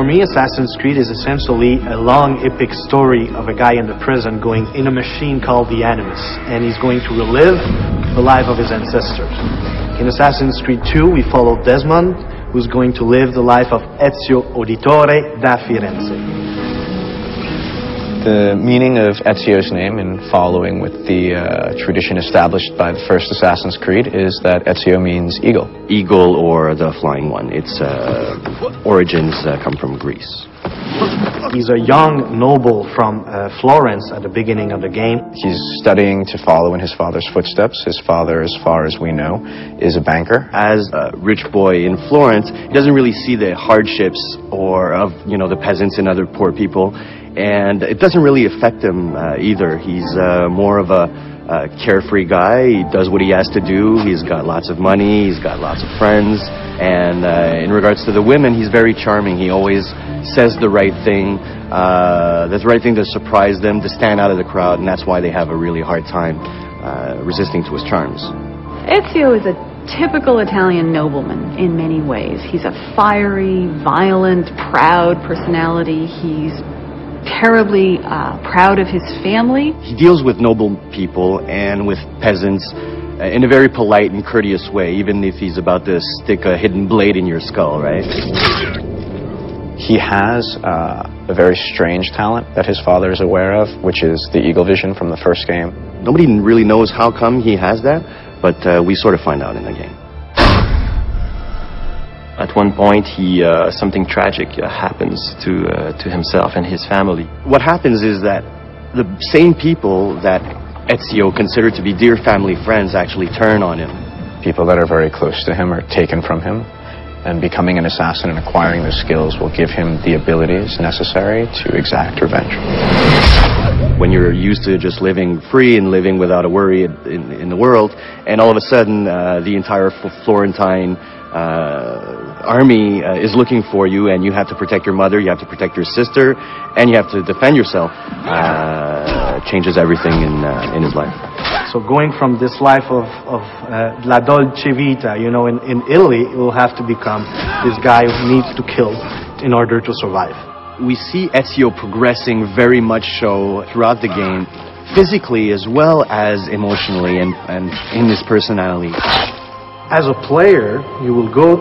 me, Assassin's Creed is essentially a long epic story of a guy in the prison going in a machine called the Animus, and he's going to relive the life of his ancestors. In Assassin's Creed 2, we follow Desmond, who's going to live the life of Ezio Auditore da Firenze. The meaning of Ezio's name, in following with the tradition established by the first Assassin's Creed, is that Ezio means eagle. Eagle, or the flying one. Its origins come from Greece. He's a young noble from Florence at the beginning of the game. He's studying to follow in his father's footsteps. His father, as far as we know, is a banker. As a rich boy in Florence, he doesn't really see the hardships of the peasants and other poor people. And it doesn't really affect him either. He's more of a carefree guy. He does what he has to do. He's got lots of money. He's got lots of friends. And in regards to the women, he's very charming. He always says the right thing. The right thing to surprise them, to stand out of the crowd. And that's why they have a really hard time resisting to his charms. Ezio is a typical Italian nobleman in many ways. He's a fiery, violent, proud personality. He's terribly proud of his family. He deals with noble people and with peasants in a very polite and courteous way, even if he's about to stick a hidden blade in your skull, right? He has a very strange talent that his father is aware of, which is the eagle vision from the first game. Nobody really knows how come he has that, but we sort of find out in the game. At one point, something tragic happens to himself and his family. What happens is that the same people that Ezio considered to be dear family friends actually turn on him. People that are very close to him are taken from him, and becoming an assassin and acquiring those skills will give him the abilities necessary to exact revenge. When you're used to just living free and living without a worry in the world, and all of a sudden the entire Florentine army is looking for you, and you have to protect your mother, you have to protect your sister, and you have to defend yourself, changes everything in his life. So going from this life of la dolce vita, in Italy, it will have to become this guy who needs to kill in order to survive. We see Ezio progressing very much so throughout the game, physically as well as emotionally and in his personality. As a player, you will go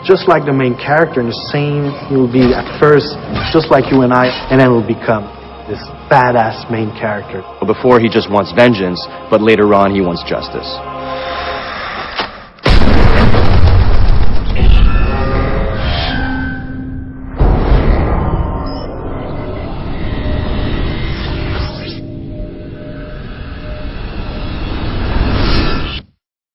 just like the main character, in the same, you will be at first just like you and I, and then will become this badass main character. Before, he just wants vengeance, but later on he wants justice.